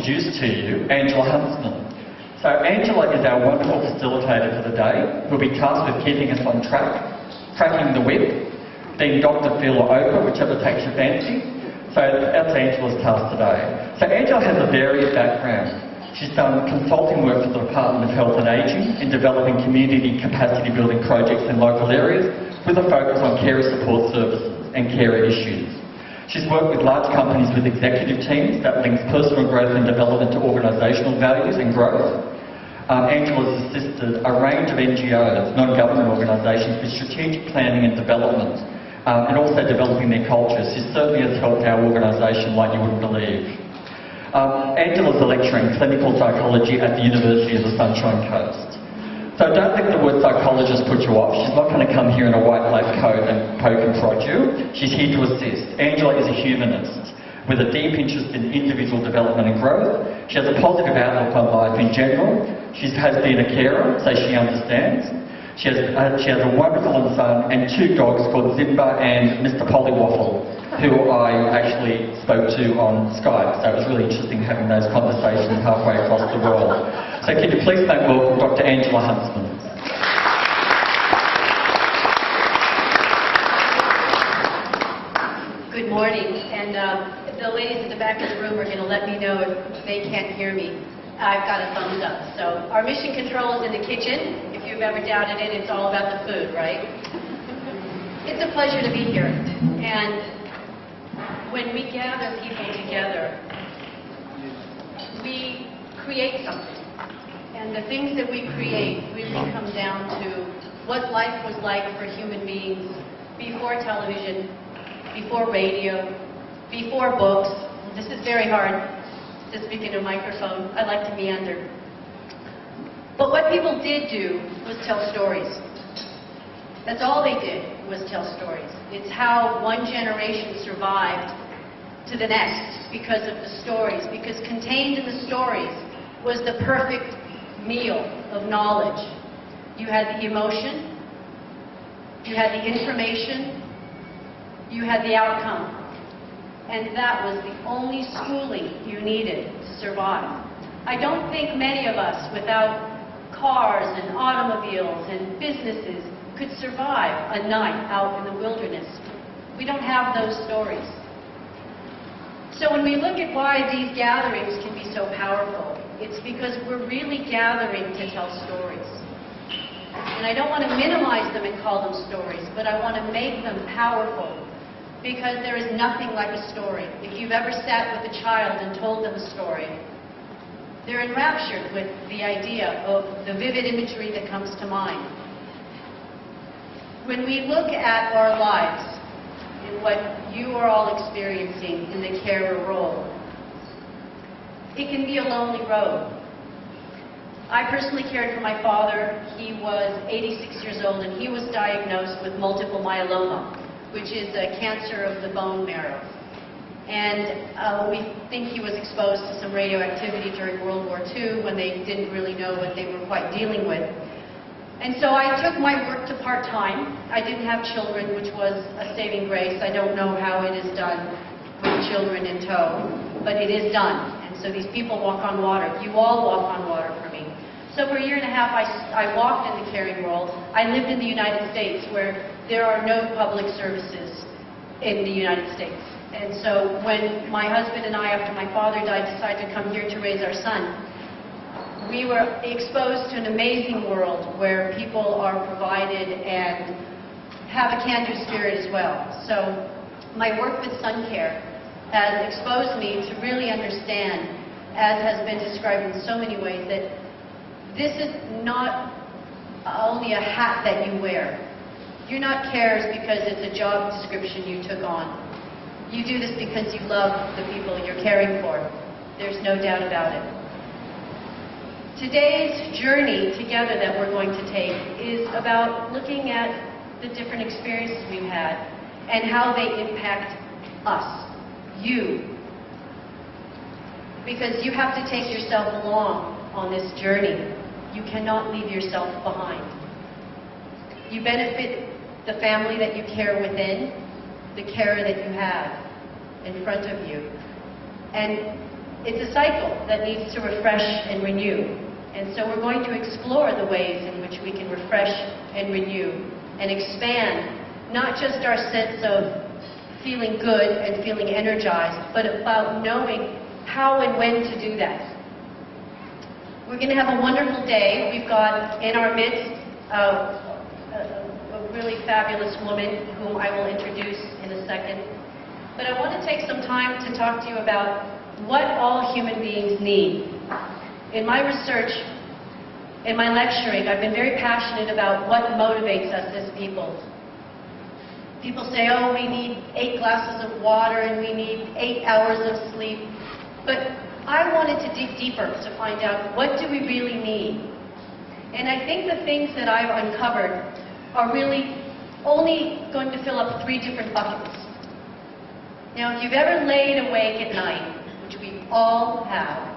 introduce to you Angela Huntsman. So Angela is our wonderful facilitator for the day, who will be tasked with keeping us on track, cracking the whip, being Dr. Phil or Oprah, whichever takes your fancy. So that's Angela's task today. So Angela has a varied background. She's done consulting work for the Department of Health and Ageing in developing community capacity building projects in local areas with a focus on carer support services and carer issues. She's worked with large companies with executive teams that links personal growth and development to organisational values and growth. Angela's assisted a range of NGOs, non-government organisations, with strategic planning and development, and also developing their cultures. She certainly has helped our organisation like you wouldn't believe. Angela's a lecturer in clinical psychology at the University of the Sunshine Coast. So don't let the word psychologist put you off. She's not going to come here in a white lab coat and poke and prod you. She's here to assist. Angela is a humanist with a deep interest in individual development and growth. She has a positive outlook on life in general. She has been a carer, so she understands. She has a wonderful son and 2 dogs called Zimba and Mr. Pollywaffle, who I actually spoke to on Skype. So it was really interesting having those conversations halfway across the world. So can you please make welcome Dr. Angela Huntsman. Good morning, and the ladies at the back of the room are going to let me know if they can't hear me. I've got a thumbs up. So our mission control is in the kitchen. If you've ever doubted it, it's all about the food, right? It's a pleasure to be here. And when we gather people together, we create something. And the things that we create really come down to what life was like for human beings before television, before radio, before books. This is very hard to speak into a microphone. I like to meander. But what people did do was tell stories. That's all they did, was tell stories. It's how one generation survived to the next because of the stories, because contained in the stories was the perfect meal of knowledge. You had the emotion, you had the information, you had the outcome. And that was the only schooling you needed to survive. I don't think many of us, without cars and automobiles and businesses, could survive a night out in the wilderness. We don't have those stories. So when we look at why these gatherings can be so powerful, it's because we're really gathering to tell stories. And I don't want to minimize them and call them stories, but I want to make them powerful, because there is nothing like a story. If you've ever sat with a child and told them a story, they're enraptured with the idea of the vivid imagery that comes to mind. When we look at our lives and what you are all experiencing in the carer role, it can be a lonely road. I personally cared for my father. He was 86 years old and he was diagnosed with multiple myeloma, which is a cancer of the bone marrow. And we think he was exposed to some radioactivity during World War II when they didn't really know what they were quite dealing with. And so I took my work to part-time. I didn't have children, which was a saving grace. I don't know how it is done with children in tow, but it is done. And so these people walk on water. You all walk on water for me. So for a year and a half, I walked in the caring role. I lived in the United States, where there are no public services in the United States. And so when my husband and I, after my father died, decided to come here to raise our son, we were exposed to an amazing world where people are provided and have a can-do spirit as well. So my work with Suncare has exposed me to really understand, as has been described in so many ways, that this is not only a hat that you wear. You're not carers because it's a job description you took on. You do this because you love the people you're caring for. There's no doubt about it. Today's journey together that we're going to take is about looking at the different experiences we've had and how they impact us, you. Because you have to take yourself along on this journey. You cannot leave yourself behind. You benefit the family that you care within, the carer that you have in front of you. And It's a cycle that needs to refresh and renew. And so we're going to explore the ways in which we can refresh and renew and expand not just our sense of feeling good and feeling energized, but about knowing how and when to do that. We're going to have a wonderful day. We've got in our midst a really fabulous woman whom I will introduce in a second. But I want to take some time to talk to you about what all human beings need. In my research, in my lecturing, I've been very passionate about what motivates us as people. People say, oh, we need 8 glasses of water and we need 8 hours of sleep. But I wanted to dig deeper to find out, what do we really need? And I think the things that I've uncovered are really only going to fill up 3 different buckets. Now, if you've ever laid awake at night, which we all have,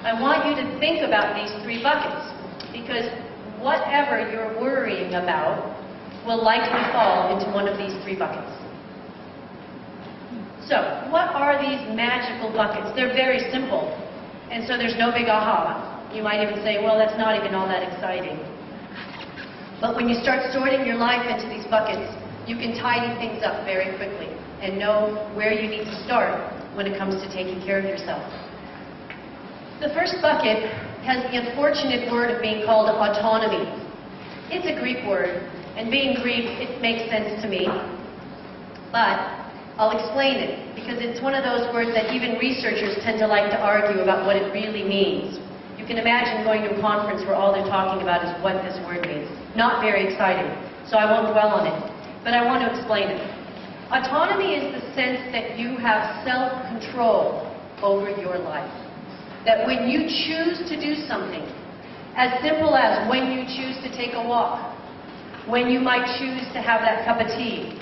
I want you to think about these 3 buckets, because whatever you're worrying about will likely fall into one of these 3 buckets. So, what are these magical buckets? They're very simple, and so there's no big aha. You might even say, well, that's not even all that exciting. But when you start sorting your life into these buckets, you can tidy things up very quickly and know where you need to start when it comes to taking care of yourself. The first bucket has the unfortunate word of being called autonomy. It's a Greek word, and being Greek, it makes sense to me. But I'll explain it, because it's one of those words that even researchers tend to like to argue about what it really means. You can imagine going to a conference where all they're talking about is what this word means. Not very exciting, so I won't dwell on it. But I want to explain it. Autonomy is the sense that you have self-control over your life. That when you choose to do something, as simple as when you choose to take a walk, when you might choose to have that cup of tea,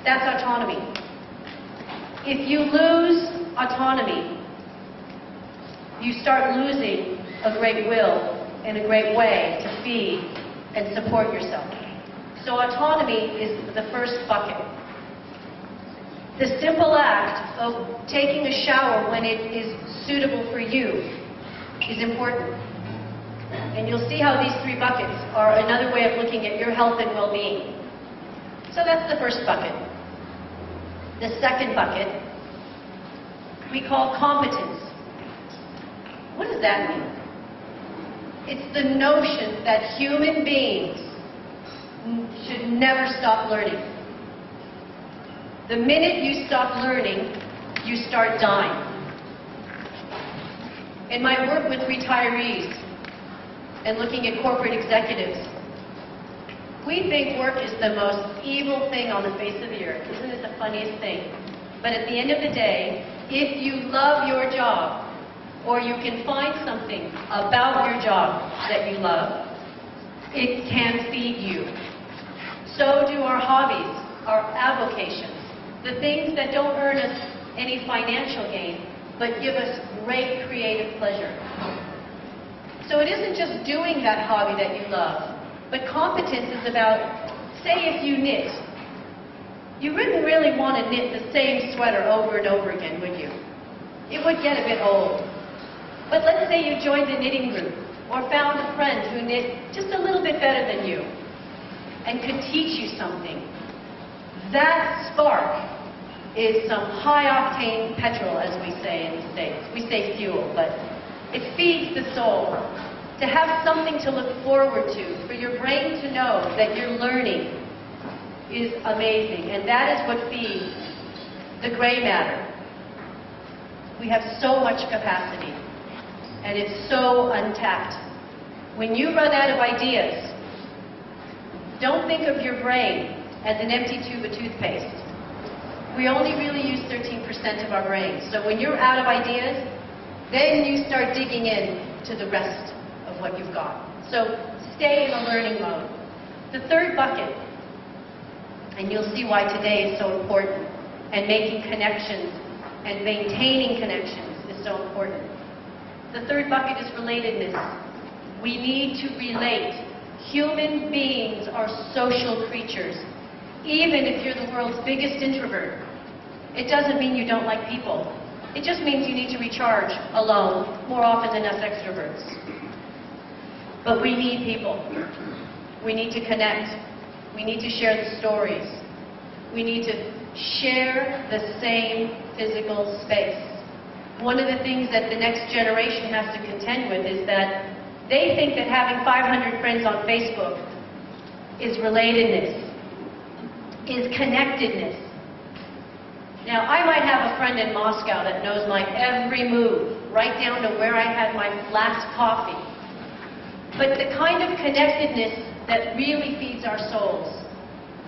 that's autonomy. If you lose autonomy, you start losing a great will and a great way to feed and support yourself. So autonomy is the first bucket. The simple act of taking a shower when it is suitable for you is important. And you'll see how these 3 buckets are another way of looking at your health and well-being. So that's the first bucket. The second bucket we call competence. What does that mean? It's the notion that human beings should never stop learning. The minute you stop learning, you start dying. In my work with retirees and looking at corporate executives, we think work is the most evil thing on the face of the earth. Isn't it the funniest thing? But at the end of the day, if you love your job, or you can find something about your job that you love, it can feed you. So do our hobbies, our avocations. The things that don't earn us any financial gain, but give us great creative pleasure. So it isn't just doing that hobby that you love, but competence is about, say if you knit. You wouldn't really want to knit the same sweater over and over again, would you? It would get a bit old. But let's say you joined a knitting group, or found a friend who knit just a little bit better than you, and could teach you something. That spark is some high-octane petrol, as we say in the States. We say fuel, but it feeds the soul. To have something to look forward to, for your brain to know that you're learning, is amazing. And that is what feeds the gray matter. We have so much capacity, and it's so untapped. When you run out of ideas, don't think of your brain as an empty tube of toothpaste. We only really use 13% of our brains. So when you're out of ideas, then you start digging in to the rest of what you've got. So stay in a learning mode. The third bucket, and you'll see why today is so important, and making connections and maintaining connections is so important. The third bucket is relatedness. We need to relate. Human beings are social creatures. Even if you're the world's biggest introvert, it doesn't mean you don't like people. It just means you need to recharge alone more often than us extroverts. But we need people. We need to connect. We need to share the stories. We need to share the same physical space. One of the things that the next generation has to contend with is that they think that having 500 friends on Facebook is relatedness, is connectedness. Now, I might have a friend in Moscow that knows my every move, right down to where I had my last coffee. But the kind of connectedness that really feeds our souls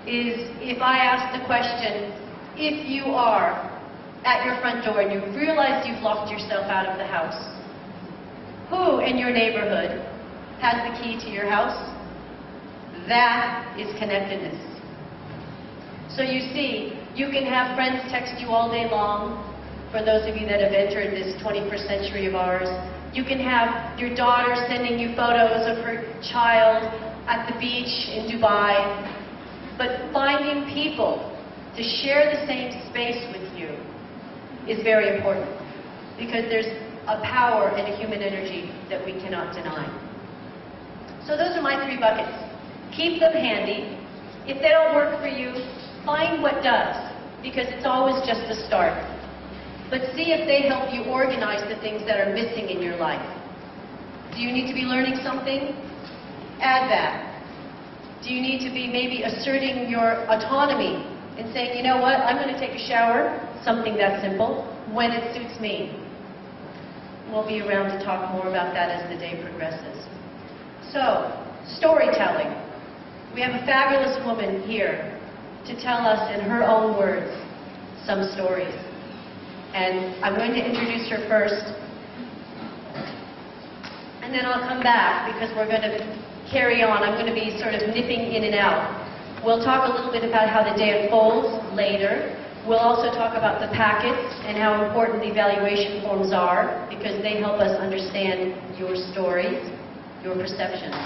is if I ask the question, if you are at your front door and you realize you've locked yourself out of the house, who in your neighborhood has the key to your house? That is connectedness. So you see, you can have friends text you all day long, for those of you that have entered this 21st century of ours. You can have your daughter sending you photos of her child at the beach in Dubai. But finding people to share the same space with you is very important, because there's a power and a human energy that we cannot deny. So those are my 3 buckets. Keep them handy. If they don't work for you, find what does, because it's always just the start. But see if they help you organize the things that are missing in your life. Do you need to be learning something? Add that. Do you need to be maybe asserting your autonomy and saying, you know what, I'm going to take a shower, something that simple, when it suits me. We'll be around to talk more about that as the day progresses. So, storytelling. We have a fabulous woman here to tell us in her own words some stories. And I'm going to introduce her first, and then I'll come back because we're going to carry on. I'm going to be sort of nipping in and out. We'll talk a little bit about how the day unfolds later. We'll also talk about the packets and how important the evaluation forms are, because they help us understand your stories, your perceptions.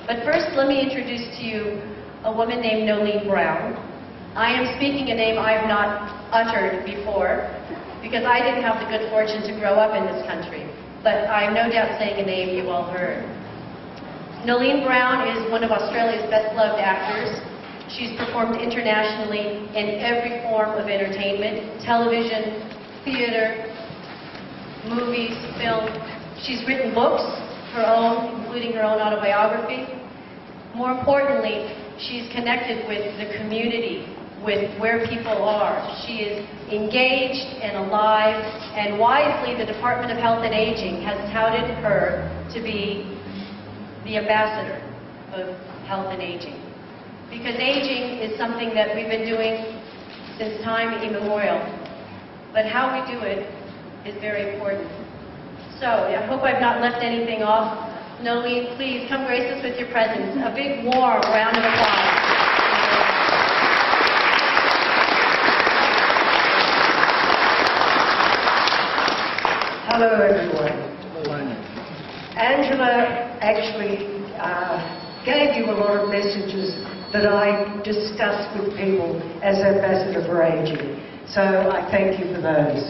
But first, let me introduce to you a woman named Noeline Brown. I am speaking a name I have not uttered before, because I didn't have the good fortune to grow up in this country. But I'm no doubt saying a name you've all heard. Noeline Brown is one of Australia's best-loved actors. She's performed internationally in every form of entertainment: television, theater, movies, film. She's written books, her own, including her own autobiography. More importantly, she's connected with the community, with where people are. She is engaged and alive, and wisely the Department of Health and Aging has touted her to be the ambassador of health and aging. Because aging is something that we've been doing since time immemorial. But how we do it is very important. So I hope I've not left anything off. Noeline, please come grace us with your presence. A big warm round of applause. Hello, everyone. Angela actually gave you a lot of messages that I discuss with people as ambassador for aging. So I thank you for those.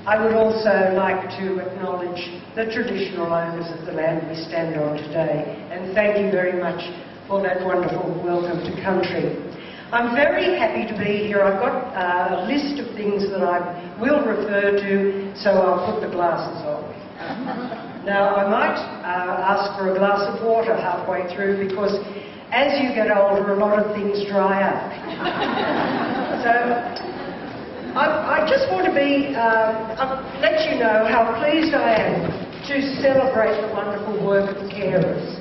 I would also like to acknowledge the traditional owners of the land we stand on today, and thank you very much for that wonderful welcome to country. I'm very happy to be here. I've got a list of things that I will refer to, so I'll put the glasses on. Now, I might ask for a glass of water halfway through, because as you get older, a lot of things dry up. So, I just want to let you know how pleased I am to celebrate the wonderful work of carers.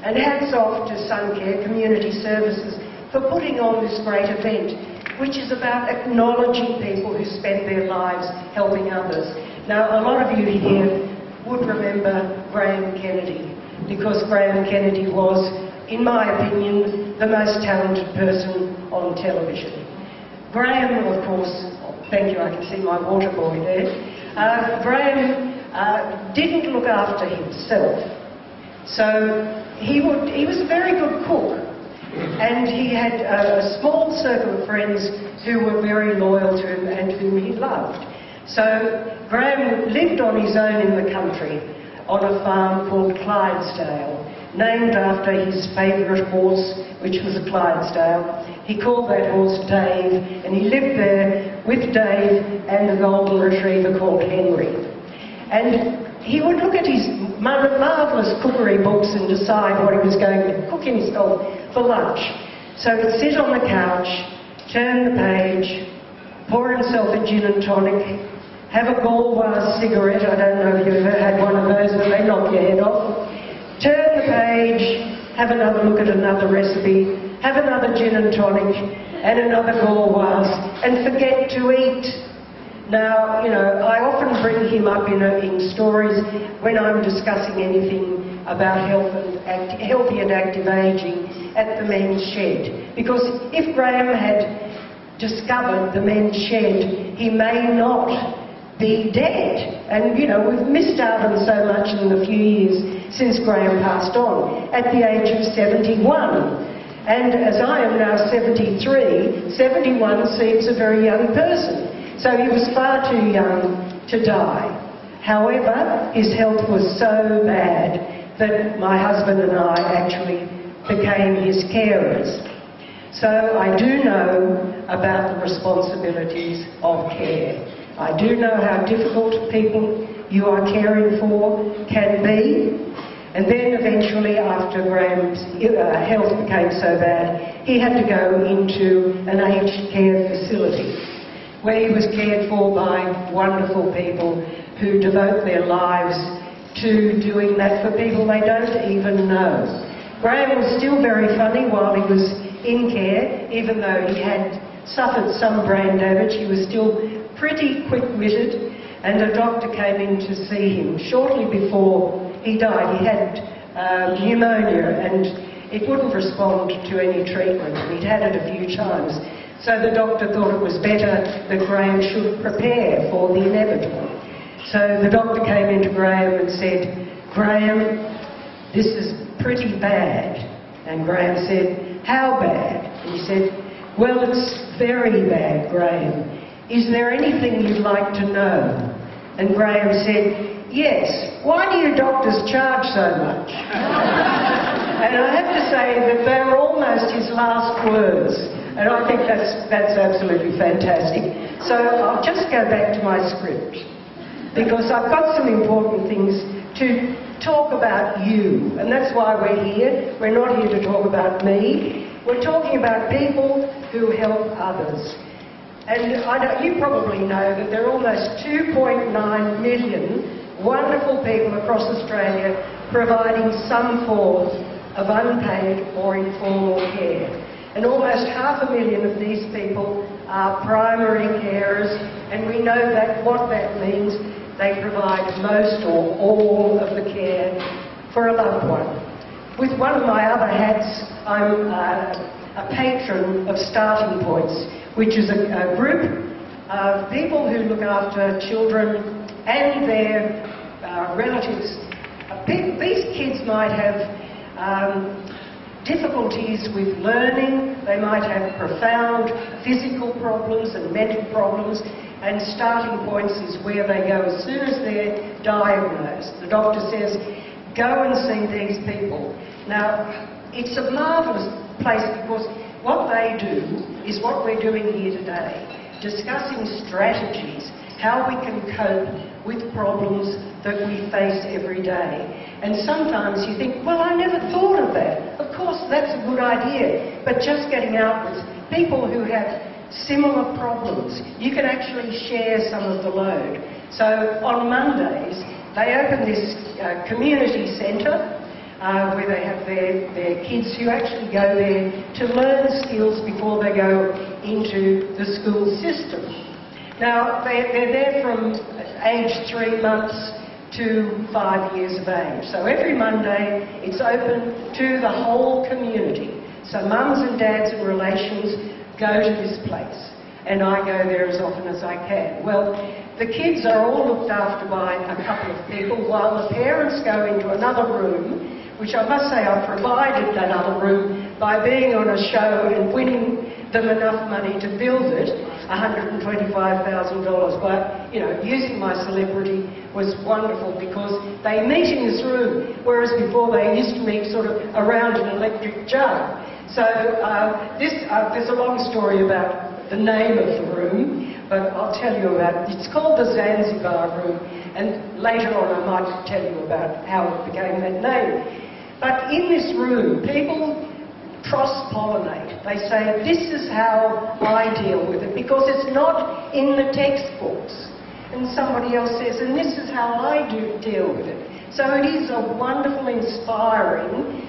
And hats off to Suncare Community Services for putting on this great event, which is about acknowledging people who spend their lives helping others. Now, a lot of you here would remember Graham Kennedy, because Graham Kennedy was, in my opinion, the most talented person on television. Graham, of course, thank you, I can see my water boy there. Graham didn't look after himself, so he was a very good cook. And he had a small circle of friends who were very loyal to him and whom he loved. So Graham lived on his own in the country on a farm called Clydesdale, named after his favourite horse, which was a Clydesdale. He called that horse Dave, and he lived there with Dave and a golden retriever called Henry. And he would look at his marvellous cookery books and decide what he was going to cook himself for lunch. So he'd sit on the couch, turn the page, pour himself a gin and tonic, have a Gauloise cigarette. I don't know if you've ever had one of those, but they knock your head off. Turn the page, have another look at another recipe, have another gin and tonic and another Gauloise, and forget to eat. Now, you know, I often bring him up in stories when I'm discussing anything about healthy and active ageing at the men's shed. Because if Graham had discovered the men's shed, he may not be dead. And, you know, we've missed out on so much in the few years since Graham passed on at the age of 71. And as I am now 73, 71 seems a very young person. So he was far too young to die. However, his health was so bad that my husband and I actually became his carers. So I do know about the responsibilities of care. I do know how difficult people you are caring for can be. And then eventually, after Graham's health became so bad, he had to go into an aged care facility where he was cared for by wonderful people who devote their lives to doing that for people they don't even know. Graham was still very funny while he was in care, even though he had suffered some brain damage. He was still pretty quick-witted, and a doctor came in to see him shortly before he died. He had pneumonia, and it wouldn't respond to any treatment. He'd had it a few times. So the doctor thought it was better that Graham should prepare for the inevitable. So the doctor came into Graham and said, "Graham, this is pretty bad." And Graham said, "How bad?" And he said, "Well, it's very bad, Graham. Is there anything you'd like to know?" And Graham said, "Yes, why do you doctors charge so much?" And I have to say that they were almost his last words. And I think that's absolutely fantastic. So I'll just go back to my script, because I've got some important things to talk about you. And that's why we're here. We're not here to talk about me. We're talking about people who help others. And you probably know that there are almost 2.9 million wonderful people across Australia providing some form of unpaid or informal care. And almost 500,000 of these people are primary carers, and we know that what that means, they provide most or all of the care for a loved one. With one of my other hats, I'm a patron of Starting Points, which is a group of people who look after children and their relatives. These kids might have difficulties with learning, they might have profound physical problems and mental problems, and Starting Points is where they go as soon as they're diagnosed. The doctor says, "Go and see these people." Now, it's a marvellous place, because what they do is what we're doing here today, discussing strategies, how we can cope with problems that we face every day. And sometimes you think, well, I never thought of that. Of course, that's a good idea, but just getting out with people who have similar problems, you can actually share some of the load. So on Mondays, they open this community centre where they have their kids who actually go there to learn skills before they go into the school system. Now, they're there from age 3 months to 5 years of age. So every Monday, it's open to the whole community. So mums and dads and relations go to this place, and I go there as often as I can. Well, the kids are all looked after by a couple of people, while the parents go into another room, which I must say I provided that other room by being on a show and winning them enough money to build it. $125,000. But, you know, using my celebrity was wonderful because they meet in this room, whereas before they used to meet sort of around an electric jug. So there's a long story about the name of the room, but I'll tell you about it. It's called the Zanzibar Room, and later on I might tell you about how it became that name. But in this room, people cross-pollinate. They say, this is how I deal with it, because it's not in the textbooks. And somebody else says, and this is how I deal with it. So it is a wonderful, inspiring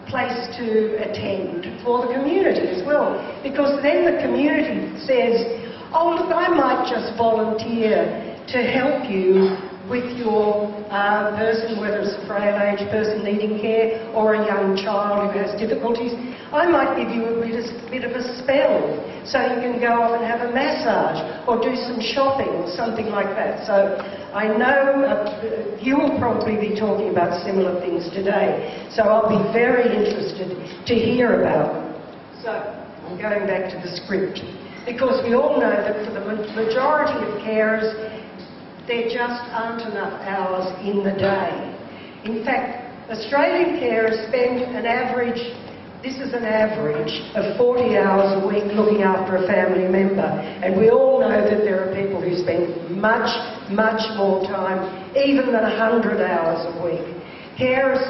place to attend for the community as well, because then the community says, oh look, I might just volunteer to help you with your person, whether it's a frail aged person needing care or a young child who has difficulties. I might give you a bit of a spell so you can go off and have a massage or do some shopping or something like that. So I know you will probably be talking about similar things today, so I'll be very interested to hear about them. So I'm going back to the script, because we all know that for the majority of carers, there just aren't enough hours in the day. In fact, Australian carers spend an average, this is an average, of 40 hours a week looking after a family member. And we all know that there are people who spend much, much more time, even than 100 hours a week. Carers,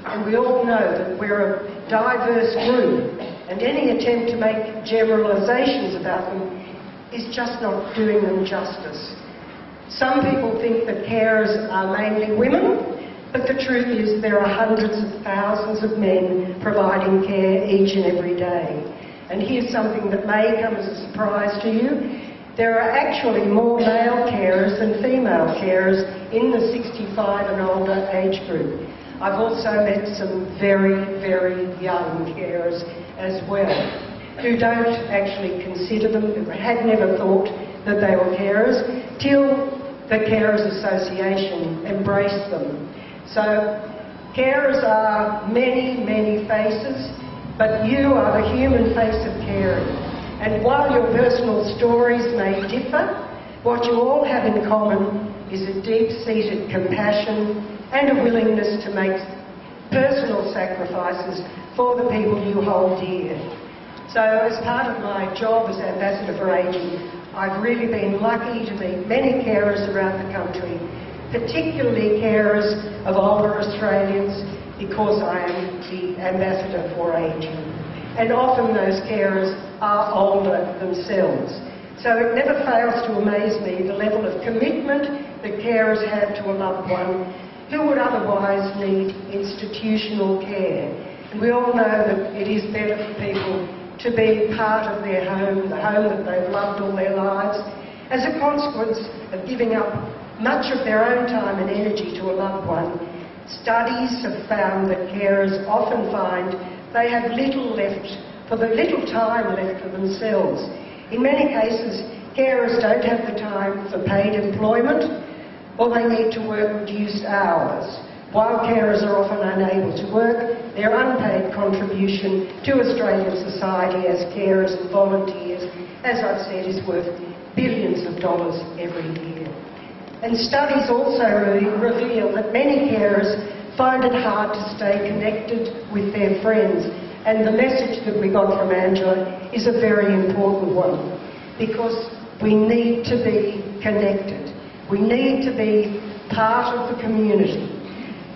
and we all know that we're a diverse group, and any attempt to make generalisations about them is just not doing them justice. Some people think that carers are mainly women, but the truth is there are hundreds of thousands of men providing care each and every day. And here's something that may come as a surprise to you. There are actually more male carers than female carers in the 65 and older age group. I've also met some very, very young carers as well, who don't actually consider them, had never thought that they were carers, till the Carers Association embraced them. So carers are many, many faces, but you are the human face of caring. And while your personal stories may differ, what you all have in common is a deep-seated compassion and a willingness to make personal sacrifices for the people you hold dear. So as part of my job as Ambassador for Ageing, I've really been lucky to meet many carers around the country, particularly carers of older Australians, because I am the Ambassador for Ageing. And often those carers are older themselves. So it never fails to amaze me the level of commitment that carers have to a loved one who would otherwise need institutional care. And we all know that it is better for people to be part of their home, the home that they've loved all their lives, as a consequence of giving up much of their own time and energy to a loved one. Studies have found that carers often find they have little time left for themselves. In many cases, carers don't have the time for paid employment, or they need to work reduced hours. While carers are often unable to work, their unpaid contribution to Australian society as carers and volunteers, as I've said, is worth billions of dollars every year. And studies also reveal that many carers find it hard to stay connected with their friends. And the message that we got from Angela is a very important one, because we need to be connected. We need to be part of the community.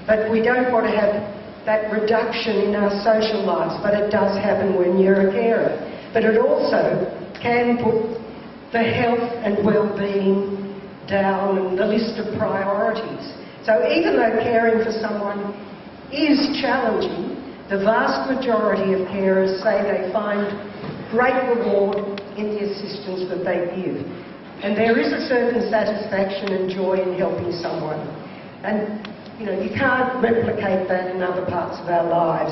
But we don't want to have that reduction in our social lives, but it does happen when you're a carer. But it also can put the health and well-being down on the list of priorities. So even though caring for someone is challenging, the vast majority of carers say they find great reward in the assistance that they give. And there is a certain satisfaction and joy in helping someone. And you know, you can't replicate that in other parts of our lives.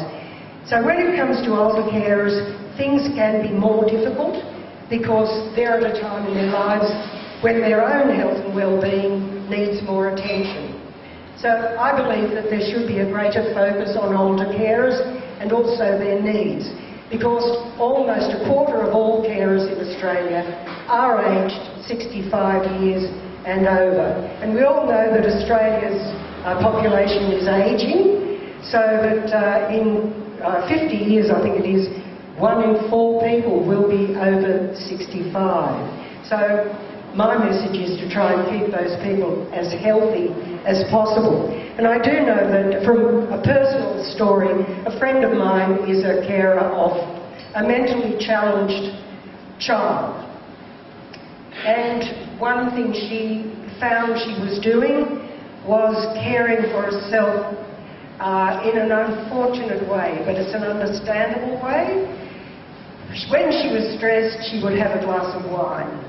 So when it comes to older carers, things can be more difficult because they're at a time in their lives when their own health and well-being needs more attention. So I believe that there should be a greater focus on older carers and also their needs. because almost a quarter of all carers in Australia are aged 65 years and over. And we all know that Australia's population is ageing, so that in 50 years, I think it is, 1 in 4 people will be over 65. So my message is to try and keep those people as healthy as possible. And I do know that from a personal story, a friend of mine is a carer of a mentally challenged child. And one thing she found she was doing was caring for herself in an unfortunate way, but it's an understandable way. When she was stressed, she would have a glass of wine.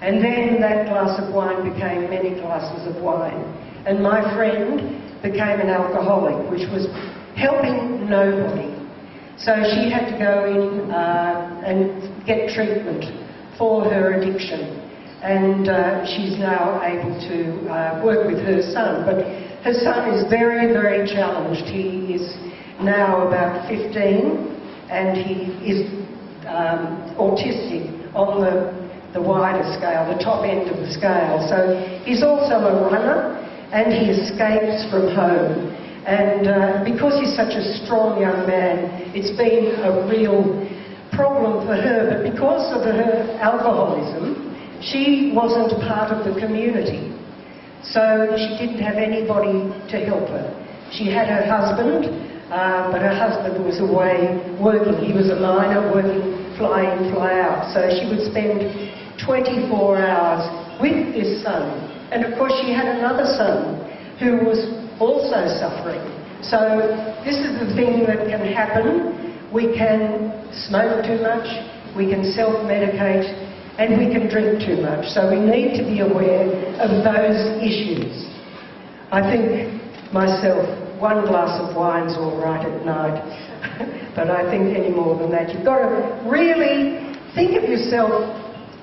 And then that glass of wine became many glasses of wine. And my friend became an alcoholic, which was helping nobody. So she had to go in and get treatment for her addiction. And she's now able to work with her son. But her son is very, very challenged. He is now about 15 and he is autistic on the wider scale, the top end of the scale. So he's also a runner and he escapes from home. And because he's such a strong young man, it's been a real problem for her. But because of her alcoholism, she wasn't part of the community. So she didn't have anybody to help her. She had her husband, but her husband was away working. He was a miner working fly in, fly out. So she would spend 24 hours with this son. And of course she had another son who was also suffering. So this is the thing that can happen. We can smoke too much, we can self-medicate, and we can drink too much. So we need to be aware of those issues. I think myself, 1 glass of wine's all right at night, but I think any more than that. You've got to really think of yourself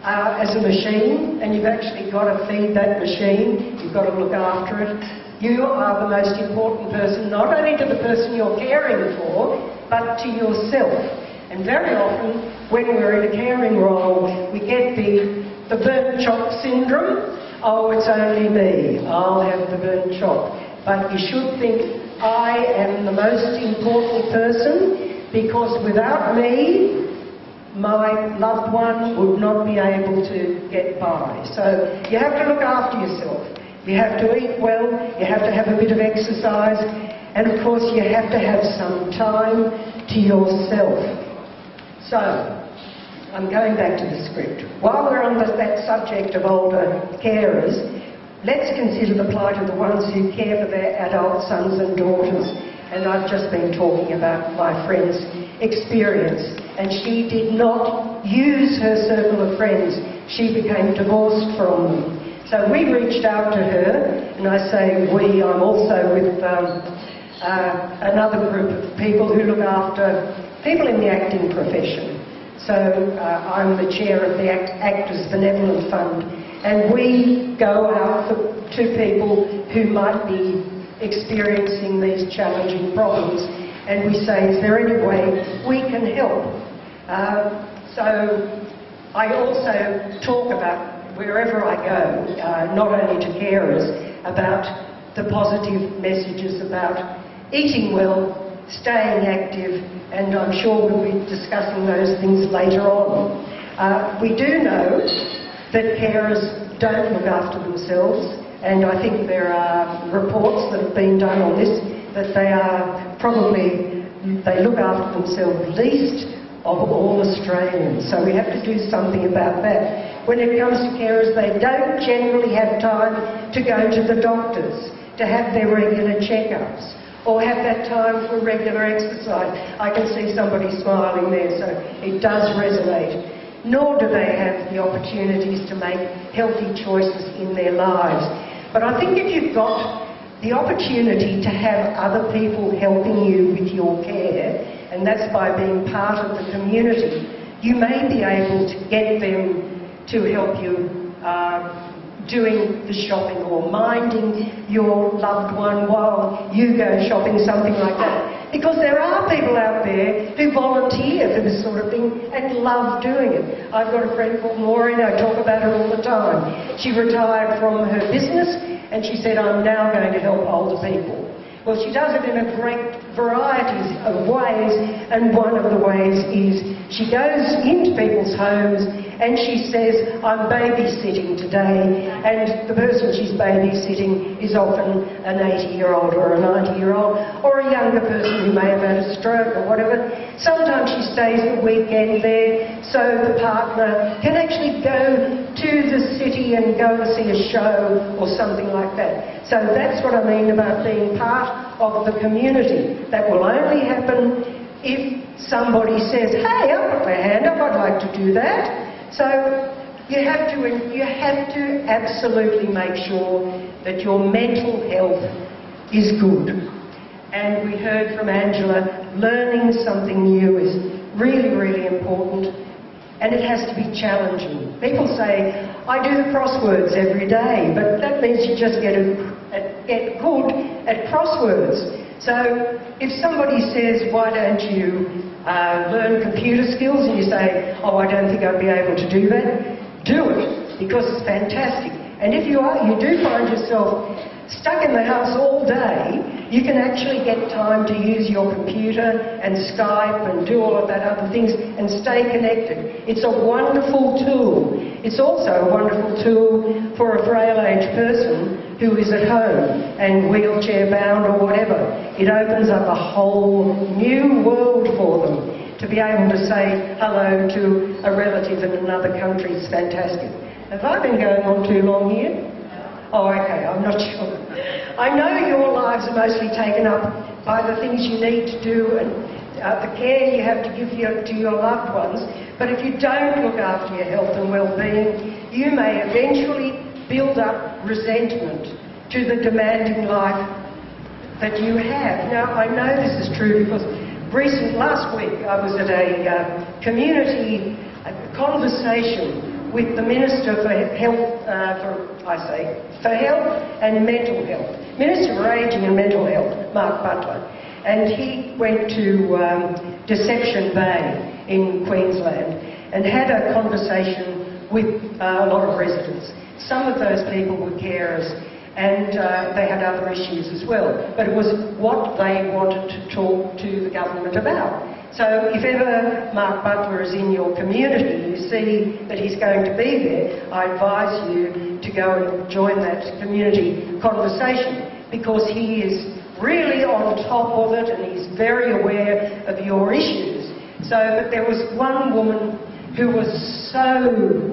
as a machine, and you've actually got to feed that machine. You've got to look after it. You are the most important person, not only to the person you're caring for, but to yourself. And very often, when we're in a caring role, we get the burnt chop syndrome. Oh, it's only me. I'll have the burnt chop. But you should think, I am the most important person, because without me, my loved one would not be able to get by. So you have to look after yourself. You have to eat well, you have to have a bit of exercise, and of course you have to have some time to yourself. So, I'm going back to the script. While we're on that subject of older carers, let's consider the plight of the ones who care for their adult sons and daughters. And I've just been talking about my friend's experience, and she did not use her circle of friends. She became divorced from them. So we reached out to her, and I say we, I'm also with another group of people who look after people in the acting profession. So I'm the chair of the Actors Benevolent Fund, and we go out to people who might be experiencing these challenging problems, and we say, is there any way we can help? So I also talk about, wherever I go, not only to carers, about the positive messages about eating well, staying active, and I'm sure we'll be discussing those things later on. We do know that carers don't look after themselves, and I think there are reports that have been done on this, that they look after themselves least of all Australians. So we have to do something about that. When it comes to carers, they don't generally have time to go to the doctors, to have their regular checkups, or have that time for regular exercise. I can see somebody smiling there, so it does resonate. Nor do they have the opportunities to make healthy choices in their lives. But I think if you've got the opportunity to have other people helping you with your care, and that's by being part of the community, you may be able to get them to help you doing the shopping or minding your loved one while you go shopping, something like that. Because there are people out there who volunteer for this sort of thing and love doing it. I've got a friend called Maureen, I talk about her all the time. She retired from her business and she said, I'm now going to help older people. Well, she does it in a great variety of ways, and one of the ways is she goes into people's homes and she says, I'm babysitting today, and the person she's babysitting is often an 80-year-old or a 90-year-old or a younger person who may have had a stroke or whatever. Sometimes she stays the weekend there so the partner can actually go to the city and go and see a show or something like that. So that's what I mean about being part of the community. That will only happen if somebody says, hey, I'll put my hand up, I'd like to do that. So you have to absolutely make sure that your mental health is good. And we heard from Angela, learning something new is really, really important, and it has to be challenging. People say, I do the crosswords every day, but that means you just get good at crosswords. So if somebody says, why don't you learn computer skills, and you say, oh, I don't think I'd be able to do that, do it, because it's fantastic. And if you do find yourself stuck in the house all day, you can actually get time to use your computer and Skype and do all of that other things and stay connected. It's a wonderful tool. It's also a wonderful tool for a frail-aged person who is at home and wheelchair-bound or whatever. It opens up a whole new world for them. To be able to say hello to a relative in another country is fantastic. Have I been going on too long here? Oh, okay, I'm not sure. I know your lives are mostly taken up by the things you need to do and the care you have to give to your loved ones, but if you don't look after your health and well-being, you may eventually build up resentment to the demanding life that you have. Now, I know this is true because last week I was at a community conversation with the Minister for Health, for Health and Mental Health, Minister for Ageing and Mental Health, Mark Butler, and he went to Deception Bay in Queensland and had a conversation with a lot of residents. Some of those people were carers and they had other issues as well, but it was what they wanted to talk to the government about. So if ever Mark Butler is in your community, you see that he's going to be there, I advise you to go and join that community conversation, because he is really on top of it and he's very aware of your issues. So, but there was one woman who was so...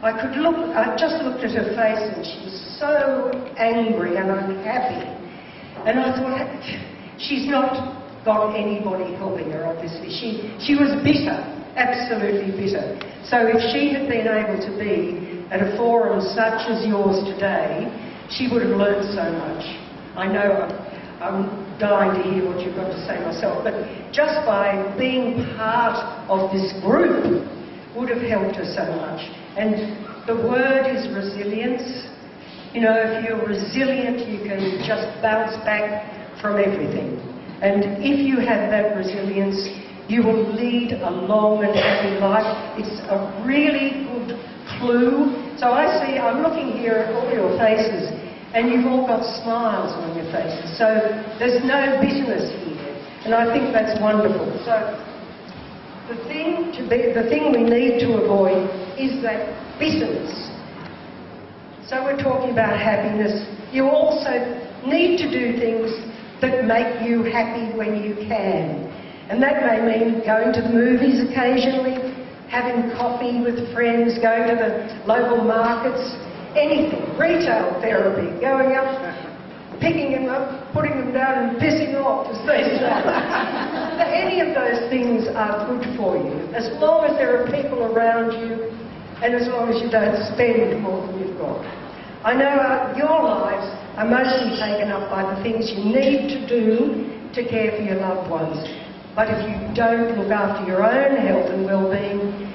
I just looked at her face and she was so angry and unhappy. And I thought, she's not got anybody helping her, obviously. She was bitter, absolutely bitter. So if she had been able to be at a forum such as yours today, she would have learned so much. I know I'm dying to hear what you've got to say myself, but just by being part of this group would have helped her so much. And the word is resilience. You know, if you're resilient, you can just bounce back from everything. And if you have that resilience, you will lead a long and happy life. It's a really good clue. So I'm looking here at all your faces, and you've all got smiles on your faces. So there's no bitterness here, and I think that's wonderful. So the thing we need to avoid is that bitterness. So we're talking about happiness. You also need to do things that make you happy when you can. And that may mean going to the movies occasionally, having coffee with friends, going to the local markets, anything. Retail therapy, going up, picking them up, putting them down and pissing off, as they say. Any of those things are good for you, as long as there are people around you and as long as you don't spend more than you've got. I know your lives are mostly taken up by the things you need to do to care for your loved ones. But if you don't look after your own health and well-being,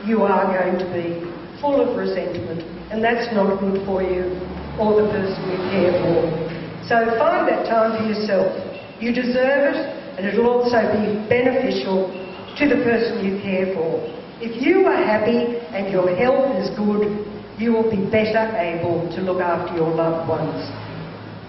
you are going to be full of resentment, and that's not good for you or the person you care for. So find that time for yourself. You deserve it, and it'll also be beneficial to the person you care for. If you are happy and your health is good, you will be better able to look after your loved ones.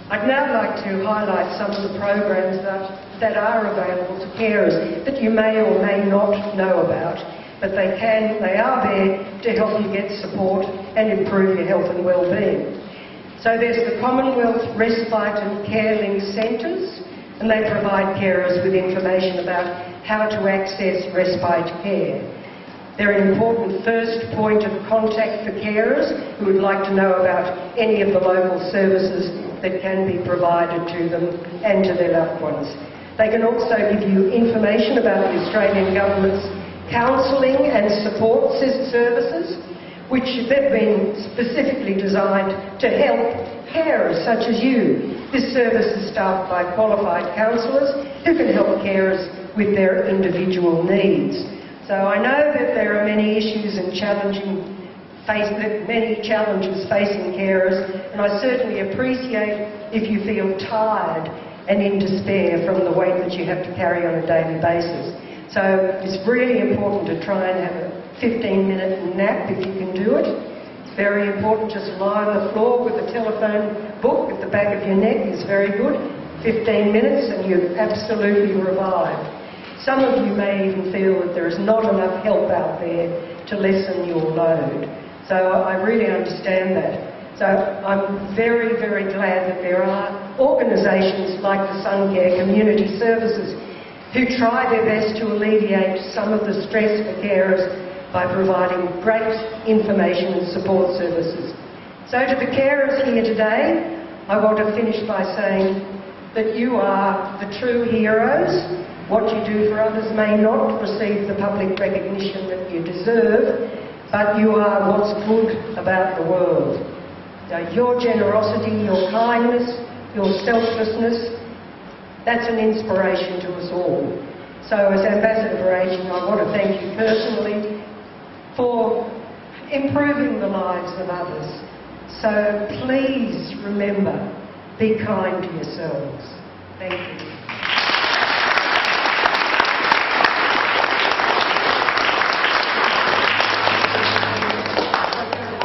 I'd now like to highlight some of the programs that are available to carers that you may or may not know about, but they are there to help you get support and improve your health and well-being. So there's the Commonwealth Respite and Care Link Centres, and they provide carers with information about how to access respite care. They're an important first point of contact for carers who would like to know about any of the local services that can be provided to them and to their loved ones. They can also give you information about the Australian Government's counselling and support services, which have been specifically designed to help carers such as you. This service is staffed by qualified counsellors who can help carers with their individual needs. So I know that there are many issues and many challenges facing carers, and I certainly appreciate if you feel tired and in despair from the weight that you have to carry on a daily basis. So it's really important to try and have a 15-minute nap if you can do it. It's very important, just lie on the floor with a telephone book at the back of your neck is very good. 15 minutes and you're absolutely revived. Some of you may even feel that there is not enough help out there to lessen your load. So I really understand that. So I'm very, very glad that there are organisations like the Suncare Community Services who try their best to alleviate some of the stress for carers by providing great information and support services. So to the carers here today, I want to finish by saying that you are the true heroes. What you do for others may not receive the public recognition that you deserve, but you are what's good about the world. Now, your generosity, your kindness, your selflessness, that's an inspiration to us all. So as Ambassador for Ageing, I want to thank you personally for improving the lives of others. So please remember, be kind to yourselves. Thank you.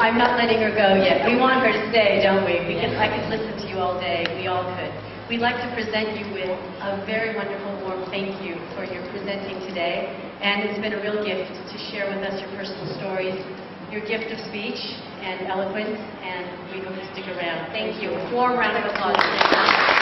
I'm not letting her go yet. We want her to stay, don't we? I could listen to you all day. We all could. We'd like to present you with a very wonderful, warm thank you for your presenting today. And it's been a real gift to share with us your personal stories, your gift of speech and eloquence, and we hope you stick around. Thank you. A warm round of applause.